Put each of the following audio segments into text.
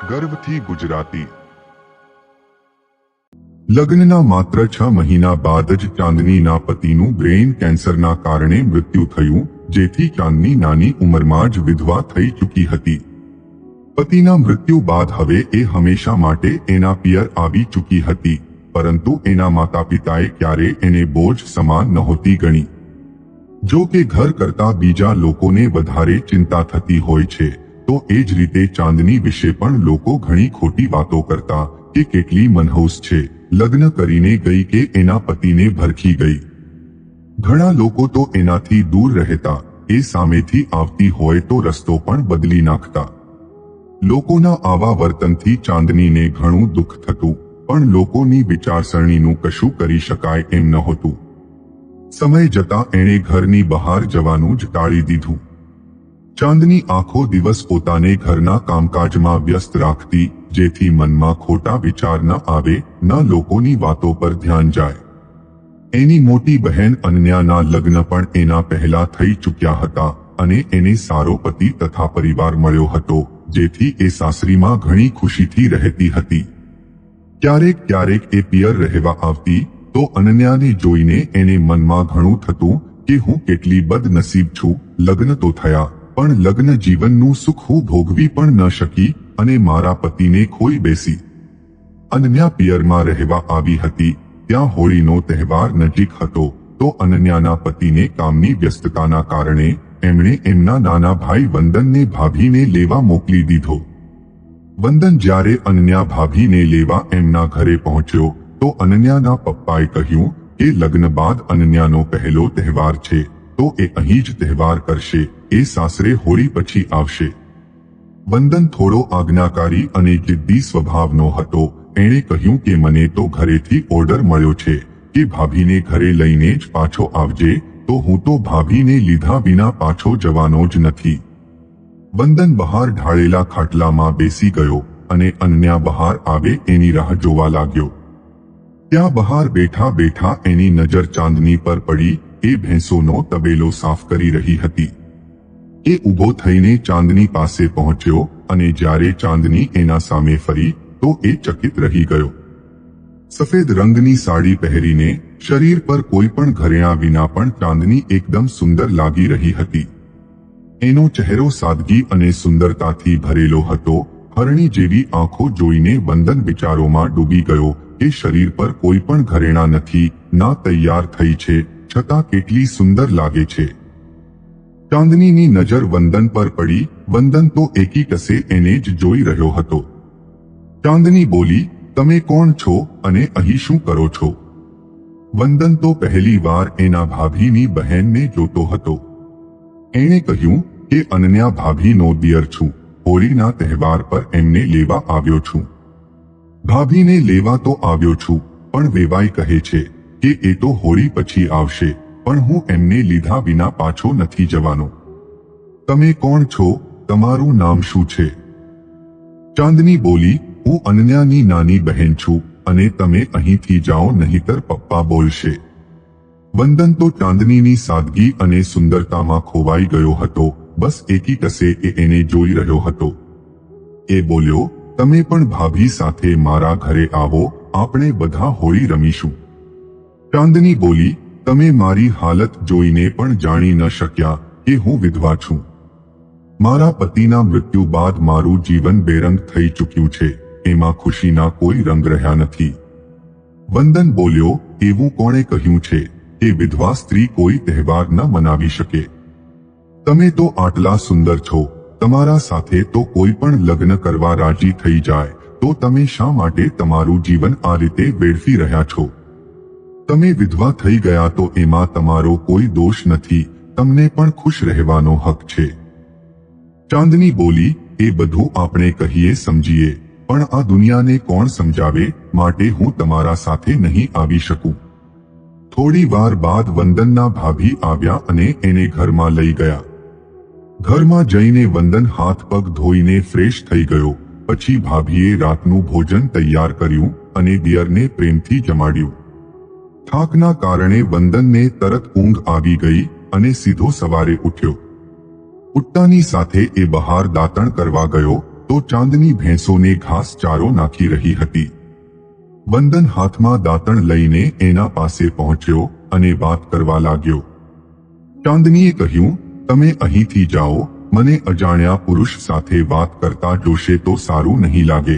ગર્વથી ગુજરાતી। લગ્નના માત્ર 6 મહિના બાદ જ ચાંદનીના પતિનું બ્રેઇન કેન્સરના કારણે મૃત્યુ થયું, જેથી ચાંદની નાની ઉંમરમાં જ વિધવા થઈ ચૂકી હતી। પતિના મૃત્યુ બાદ હવે એ હંમેશા માટે એના પિયર આવી ચૂકી હતી, પરંતુ એના માતા પિતાએ ક્યારે એને બોજ સમાન નહોતી ગણી। જો કે ઘર કરતા બીજા લોકોને વધારે ચિંતા થતી હોય છે, તો એ જ રીતે ચાંદની વિશે પણ લોકો ઘણી ખોટી વાતો કરતા કે કેટલી મનહૂસ છે, લગ્ન કરીને ગઈ કે એના પતિને ભરખી ગઈ। ઘણા લોકો તો એનાથી દૂર રહેતા, એ સામેથી આવતી હોય તો રસ્તો પણ બદલી નાખતા। લોકોના આવા વર્તનથી ચાંદનીને ઘણું દુઃખ થતું, પણ લોકોની વિચારસરણીનું કશું કરી શકાય એમ નહોતું। સમય જતાં એણે ઘરની બહાર જવાનું જ ટાળી દીધું। ચાંદની આખો દિવસ પોતાને ઘરના કામકાજમાં વ્યસ્ત રાખતી, જેથી મનમાં ખોટા વિચાર ન આવે, ન લોકોની વાતો પર ધ્યાન જાય। એની મોટી બહેન અનન્યાના લગ્ન પણ એના પહેલા થઈ ચૂક્યા હતા અને એને સારો પતિ તથા પરિવાર મળ્યો હતો, જેથી એ સાસરીમાં ઘણી ખુશીથી રહેતી હતી। ક્યારેક ક્યારેક એ પિયર રહેવા આવતી તો અનન્યાને જોઈને એને મનમાં ઘણું થતું કે હું કેટલી બદનસીબ છું, લગ્ન તો થયા પણ લગ્ન જીવનનું સુખ હું ભોગવી પણ ન શકી અને મારા પતિને ખોઈ બેસી। અનન્યા પિયરમાં રહેવા આવી હતી, ત્યાં હોળીનો તહેવાર નજીક હતો, તો અનન્યાના પતિને કામની વ્યસ્તતાના કારણે એમણે એમના નાના ભાઈ વંદનને ભાભીને લેવા મોકલી દીધો। વંદન જ્યારે અનન્યા ભાભીને લેવા એમના ઘરે પહોંચ્યો તો અનન્યાના પપ્પાએ કહ્યું કે લગ્ન બાદ અનન્યાનો પહેલો તહેવાર છે, તો એ અહીં જ તહેવાર કરશે, એ સાસરે હોળી પછી આવશે। વંદન થોડો આજ્ઞાકારી અને જિદ્દી સ્વભાવનો હતો। એણે કહ્યું કે મને તો ઘરેથી ઓર્ડર મળ્યો છે કે ભાભીને ઘરે લઈને જ પાછો આવજે, તો હું તો ભાભીને લીધા વિના પાછો જવાનો જ નથી। વંદન બહાર ઢાળેલા ખાટલામાં બેસી ગયો અને અનન્યા બહાર આવે એની રાહ જોવા લાગ્યો। ત્યાં બહાર બેઠા બેઠા એની નજર ચાંદની પર પડી। એ ભેંસોનો તબેલો સાફ કરી રહી હતી। એ ઊભો થઈને ચાંદની પાસે પહોંચ્યો અને જ્યારે ચાંદની એના સામે ફરી તો એ ચકિત રહી ગયો। સફેદ રંગની સાડી પહેરીને શરીર પર કોઈ પણ ઘરેણાં વિના પણ ચાંદની એકદમ સુંદર લાગી રહી હતી। એનો ચહેરો સાદગી અને સુંદરતાથી ભરેલો હતો। હરણી જેવી આંખો જોઈને વંદન વિચારોમાં ડૂબી ગયો કે શરીર પર કોઈ પણ ઘરેણાં નથી, ના તૈયાર થઈ છે, છતાં કેટલી સુંદર લાગે છે। ચાંદનીની નજર વંદન પર પડી। વંદન તો એકી ટસે એને જ જોઈ રહ્યો હતો। ચાંદની બોલી, તમે કોણ છો અને અહીં શું કરો છો? વંદન તો પહેલી વાર એના ભાભીની બહેનને જોતો હતો। એણે કહ્યું કે અનન્યા ભાભીનો દિયર છું, હોળીના તહેવાર પર એમને લેવા આવ્યો છું। ભાભીને લેવા તો આવ્યો છું, પણ વેવાઈ કહે છે કે એ તો હોળી પછી આવશે, પણ હું એમને લીધા વિના પાછો નથી જવાનો। તમે કોણ છો? તમારું નામ શું છે? ચાંદની બોલી, હું અનન્યાની નાની બહેન છું અને તમે અહીંથી જાઓ નહીતર પપ્પા બોલશે। વંદન તો ચાંદનીની સાદગી અને સુંદરતામાં ખોવાઈ ગયો હતો। બસ એકી ટસે એ એને જોઈ રહ્યો હતો। એ બોલ્યો, તમે પણ ભાભી સાથે મારા ઘરે આવો, આપણે બધા હોળી રમીશું। ચાંદની બોલી, તમે મારી હાલત જોઈને પણ જાણી ન શક્યા કે હું વિધવા છું। મારા પતિના મૃત્યુ બાદ મારું જીવન બેરંગ થઈ ચૂક્યું છે, એમાં ખુશીના કોઈ રંગ રહ્યા નથી। વંદન બોલ્યો, એવું કોણે કહ્યું છે કે વિધવા સ્ત્રી કોઈ તહેવાર ન મનાવી શકે? તમે તો આટલા સુંદર છો, તમારા સાથે તો કોઈ પણ લગ્ન કરવા રાજી થઈ જાય, તો તમે શા માટે તમારું જીવન આ રીતે વેડફી રહ્યા છો? તમે વિધવા થઈ ગયા તો એમાં તમારો કોઈ દોષ નથી, તમને પણ ખુશ રહેવાનો હક છે। ચાંદની બોલી, એ બધું આપણે કહીએ સમજીએ, પણ આ દુનિયાને કોણ સમજાવે, માટે હું તમારા સાથે નહીં આવી શકું। થોડી વાર બાદ વંદનના ભાભી આવ્યા અને એને ઘરમાં લઈ ગયા। ઘરમાં જઈને વંદન હાથ પગ ધોઈને ફ્રેશ થઈ ગયો। પછી ભાભીએ રાતનું ભોજન તૈયાર કર્યું અને દિયરને પ્રેમથી જમાડ્યું। થાકના કારણે વંદનને તરત ઊંઘ આવી ગઈ અને સીધો સવારે ઉઠ્યો। ઉઠતાની સાથે એ બહાર દાતણ કરવા ગયો તો ચાંદની ભેંસોને ઘાસ ચારો નાખી રહી હતી. વંદન હાથમાં દાંતણ લઈને એના પાસે પહોંચ્યો અને વાત કરવા લાગ્યો. ચાંદનીએ કહ્યું, તમે અહીંથી જાઓ, મને અજાણ્યા પુરુષ સાથે વાત કરતા જોશે તો સારું નહીં લાગે.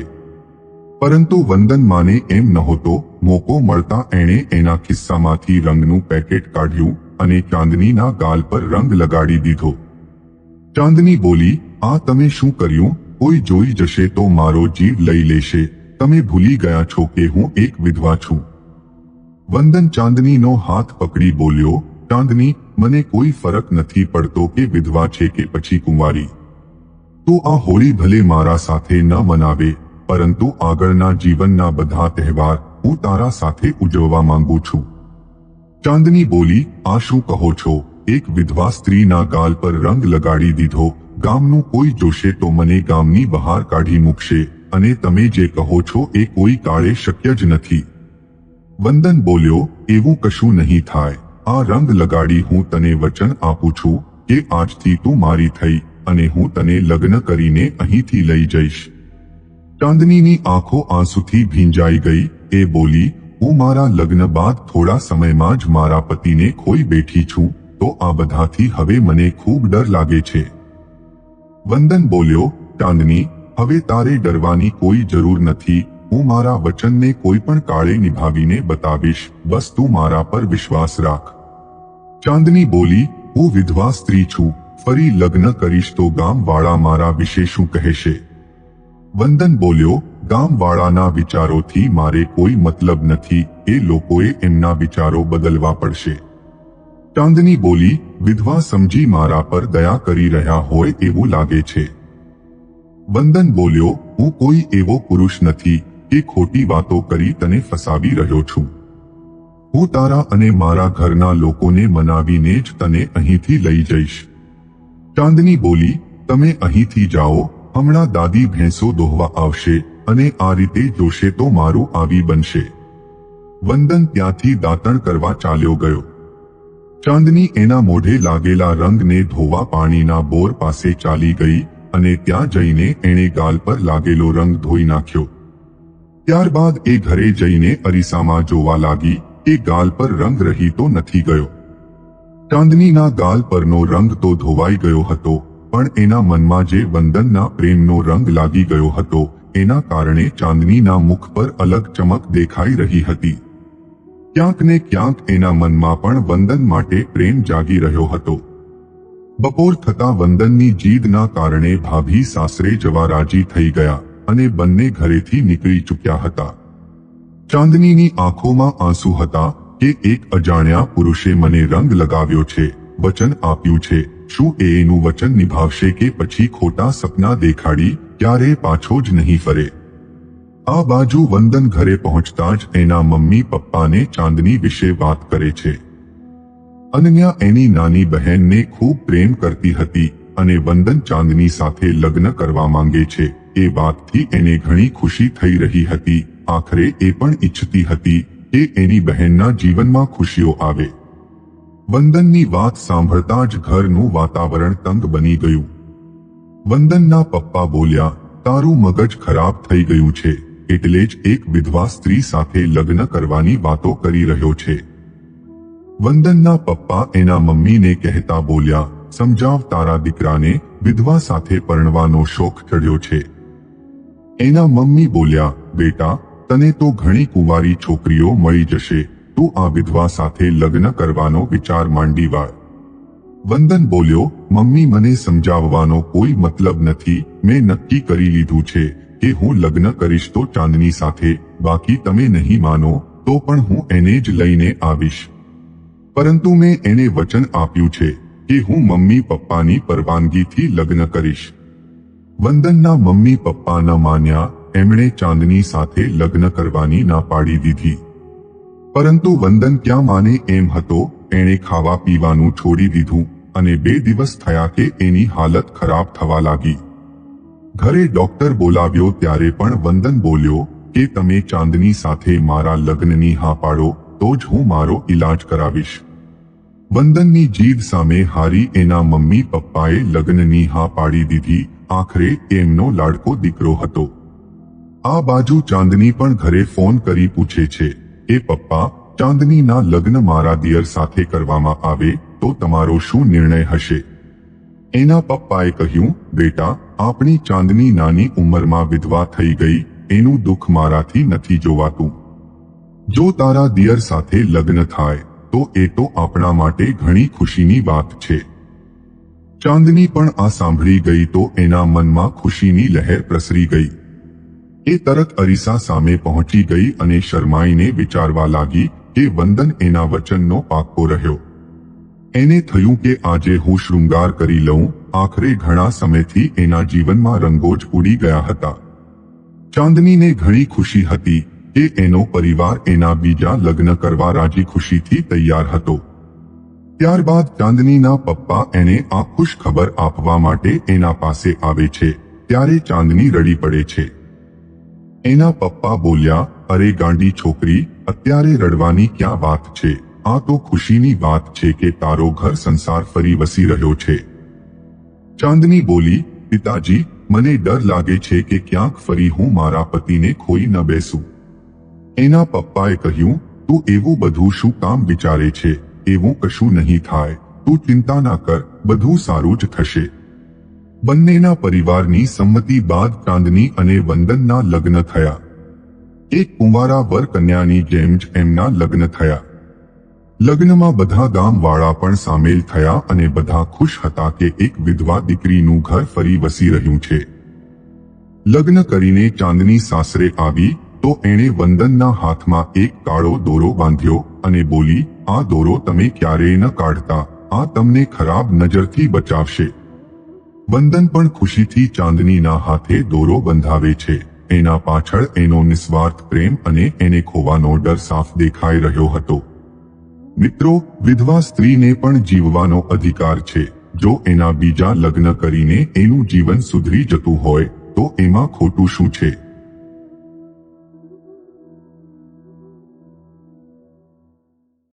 પરંતુ વંદન માને એમ નહોતો. મોકો મળતા એણે એના ખિસ્સામાંથી રંગનું પેકેટ કાઢ્યું અને ચાંદનીના ગાલ પર રંગ લગાડી દીધો. ચાંદની બોલી, આ તમે શું કર્યું? કોઈ જોઈ જશે તો મારો જીવ લઈ લેશે. તમે ભૂલી ગયા છો કે હું એક વિધવા છું. વંદન ચાંદનીનો હાથ પકડી બોલ્યો, ચાંદની, મને કોઈ ફરક નથી પડતો કે વિધવા છે કે પછી કુંવારી. તો આ હોળી ભલે મારા સાથે ન મનાવે, પરંતુ આગળના જીવનના બધા તહેવાર હું તારા સાથે ઉજવવા માંગુ છું. ચાંદની બોલી, આ શું કહો છો? એક વિધવા સ્ત્રીના ગાલ પર રંગ લગાડી દીધો. ગામનું કોઈ જોશે તો મને ગામની બહાર કાઢી મૂકશે, અને તમે જે કહો છો એ કોઈ કાળે શક્ય જ નથી. વંદન બોલ્યો, એવું કશું નહીં થાય. આ રંગ લગાડી હું તને વચન આપું છું કે આજથી તું મારી થઈ અને હું તને લગ્ન કરીને અહીંથી લઈ જઈશ. ચાંદનીની આંખો આંસુથી ભીંજાઈ ગઈ. એ બોલી, હું મારા લગ્ન બાદ થોડા સમયમાં જ મારા પતિને ખોઈ બેઠી છું, તો આ બધાથી હવે મને ખૂબ ડર લાગે છે. વંદન બોલ્યો, ચાંદની, હવે તારે ડરવાની કોઈ જરૂર નથી. હું મારા વચનને કોઈ પણ કાળે નિભાવીને બતાવીશ. બસ તું મારા પર વિશ્વાસ રાખ. ચાંદની બોલી, હું વિધવા સ્ત્રી છું. ફરી લગ્ન કરીશ તો ગામવાળા મારા વિશે શું કહેશે? વંદન બોલ્યો, ગામવાળાના વિચારોથી મારે કોઈ મતલબ નથી. એ લોકોએ એમના વિચારો બદલવા પડશે. ચાંદની બોલી, વિધવા સમજી મારા પર દયા કરી રહ્યા હોય એવું લાગે છે. વંદન બોલ્યો, હું કોઈ એવો પુરુષ નથી કે ખોટી વાતો કરી તને ફસાવી રહ્યો છું. હું તારા અને મારા ઘરના લોકોને મનાવીને જ તને અહીંથી લઈ જઈશ. ચાંદની બોલી, તમે અહીંથી જાઓ. હમણાં દાદી ભેંસો દોહવા આવશે અને આ રીતે જોશે તો મારું આવી બનશે. વંદન ત્યાંથી દાંતણ કરવા ચાલ્યો ગયો. ચાંદની એના મોઢે લાગેલા રંગને ધોવા પાણીના બોર પાસે ચાલી ગઈ અને ત્યાં જઈને એણે ગાલ પર લાગેલો રંગ ધોઈ નાખ્યો. ત્યારબાદ એ ઘરે જઈને અરીસામાં જોવા લાગી કે ગાલ પર રંગ રહી તો નથી ગયો. ચાંદનીના ગાલ પરનો રંગ તો ધોવાઈ ગયો હતો, પણ એના મનમાં જે વંદનના પ્રેમનો રંગ લાગી ગયો હતો એના કારણે ચાંદનીના મુખ પર અલગ ચમક દેખાઈ રહી હતી. ક્યાંક ને ક્યાંક એના મનમાં પણ વંદન માટે પ્રેમ જાગી રહ્યો હતો. બપોર થતા વંદનની જીદના કારણે ભાભી સાસરે જવા રાજી થઈ ગયા અને બંને ઘરેથી નીકળી ચૂક્યા હતા. ચાંદનીની આંખોમાં આંસુ હતા કે એક અજાણ્યા પુરુષે મને રંગ લગાવ્યો છે, વચન આપ્યું છે. શું એ એનું વચન નિભાવશે કે પછી ખોટા સપના દેખાડી ક્યારે પાછો જ નહીં ફરે? આ બાજુ વંદન ઘરે પહોંચતા જ એના મમ્મી પપ્પાને ચાંદની વિશે વાત કરે છે. અનન્યા એની નાની બહેનને ખૂબ પ્રેમ કરતી હતી અને વંદન ચાંદની સાથે લગ્ન કરવા માંગે છે એ વાતથી એને ઘણી ખુશી થઈ રહી હતી. આખરે એ પણ ઈચ્છતી હતી કે એની બહેનના જીવનમાં ખુશીઓ આવે. વંદનની વાત સાંભળતા જ ઘરનું વાતાવરણ તંગ બની ગયું. વંદનના પપ્પા બોલ્યા, તારું મગજ ખરાબ થઈ ગયું છે, એટલે જ એક વિધવા સ્ત્રી સાથે લગ્ન કરવાની વાતો કરી રહ્યો છે. વંદનના પપ્પા એના મમ્મીને કહેતા બોલ્યા, સમજાવ તારા દીકરાને, વિધવા સાથે પરણવાનો શોખ ચડ્યો છે. એના મમ્મી બોલ્યા, બેટા, તને તો ઘણી કુંવારી છોકરીઓ મળી જશે, તું આ વિધવા સાથે લગ્ન કરવાનો વિચાર માંડી વાળ. વંદન બોલ્યો, મમ્મી, મને સમજાવવાનો કોઈ મતલબ નથી. મેં નક્કી કરી લીધું છે કે હું લગ્ન કરીશ તો ચાંદની સાથે, બાકી તમે નહીં માનો તો પણ હું એને જ લઈને આવીશ. પરંતુ મેં એને વચન આપ્યું છે કે હું મમ્મી પપ્પાની પરવાનગીથી લગ્ન કરીશ. વંદનના મમ્મી પપ્પા ન માન્યા. એમણે ચાંદની સાથે લગ્ન કરવાની ના પાડી દીધી. પરંતુ વંદન ક્યાં માને એમ હતો. એણે ખાવા પીવાનું છોડી દીધું અને 2 દિવસ થયા કે એની હાલત ખરાબ થવા લાગી. ઘરે ડોક્ટર બોલાવ્યો ત્યારે પણ વંદન બોલ્યો કે તમે ચાંદની સાથે મારા લગ્નની હા પાડો તો જ હું મારો ઈલાજ કરાવીશ. વંદનની જીદ સામે હારી એના મમ્મી પપ્પાએ લગ્નની હા પાડી દીધી. આખરે એમનો લાડકો દીકરો હતો. આ બાજુ ચાંદની પણ ઘરે ફોન કરી પૂછે છે, એ પપ્પા, ચાંદનીના લગ્ન મારા દિયર સાથે કરવામાં આવે તો તમારો શું નિર્ણય હશે? એના પપ્પાએ કહ્યું, બેટા, આપણી ચાંદની નાની ઉંમરમાં વિધવા થઈ ગઈ, એનું દુઃખ મારાથી નથી જોવાતું. જો તારા દિયર સાથે લગ્ન થાય તો એ તો આપણા માટે ઘણી ખુશીની વાત છે. ચાંદની પણ આ સાંભળી ગઈ તો એના મનમાં ખુશીની લહેર પ્રસરી ગઈ. એ તરત અરીસા સામે પહોંચી ગઈ અને શરમાઈને વિચારવા લાગી કે વંદન એના વચનનો પાક્કો રહ્યો. એને થયું કે આજે હું શૃંગાર કરી લઉં. આખરે ઘણા સમયથી એના જીવનમાં રંગો જ ઉડી ગયા હતા. ચાંદનીને ઘણી ખુશી હતી કે એનો પરિવાર એના બીજા લગ્ન કરવા રાજી ખુશીથી તૈયાર હતો. ત્યારબાદ ચાંદનીના પપ્પા એને આ ખુશ ખબર આપવા માટે એના પાસે આવે છે ત્યારે ચાંદની રડી પડે છે. એના પપ્પા બોલ્યા, અરે ગાંડી છોકરી, અત્યારે રડવાની ક્યાં વાત છે? આ તો ખુશીની વાત છે કે તારો ઘર સંસાર ફરી વસી રહ્યો છે. ચાંદની બોલી, પિતાજી, મને ડર લાગે છે કે ક્યાંક ફરી હું મારા પતિને ખોઈ ન બેસું. એના પપ્પાએ કહ્યું, તું એવું બધું શું કામ વિચારે છે? એવું કશું નહીં થાય, તું ચિંતા ના કર, બધું સારું જ થશે. બંનેના પરિવારની સંમતિ બાદ ચાંદની અને વંદનના લગ્ન થયા. એક કુંવારા વર કન્યાની જેમ જ એમના લગ્ન થયા. લગ્નમાં બધા ગામવાળા પણ સામેલ થયા અને બધા ખુશ હતા કે એક વિધવા દીકરીનું ઘર ફરી વસી રહ્યું છે. લગ્ન કરીને ચાંદની સાસરે આવી તો એણે વંદનના હાથમાં એક કાળો દોરો બાંધ્યો અને બોલી, આ દોરો તમે ક્યારેય ન કાઢતા, આ તમને ખરાબ નજરથી બચાવશે. વંદન પણ ખુશીથી ચાંદનીના હાથે દોરો બંધાવે છે. એના પાછળ એનો નિસ્વાર્થ પ્રેમ અને એને ખોવાનો ડર સાફ દેખાઈ રહ્યો હતો. મિત્રો, વિધવા સ્ત્રીને પણ જીવવાનો અધિકાર છે. જો એના બીજા લગ્ન કરીને એનું જીવન સુધરી જતું હોય તો એમાં ખોટું શું છે?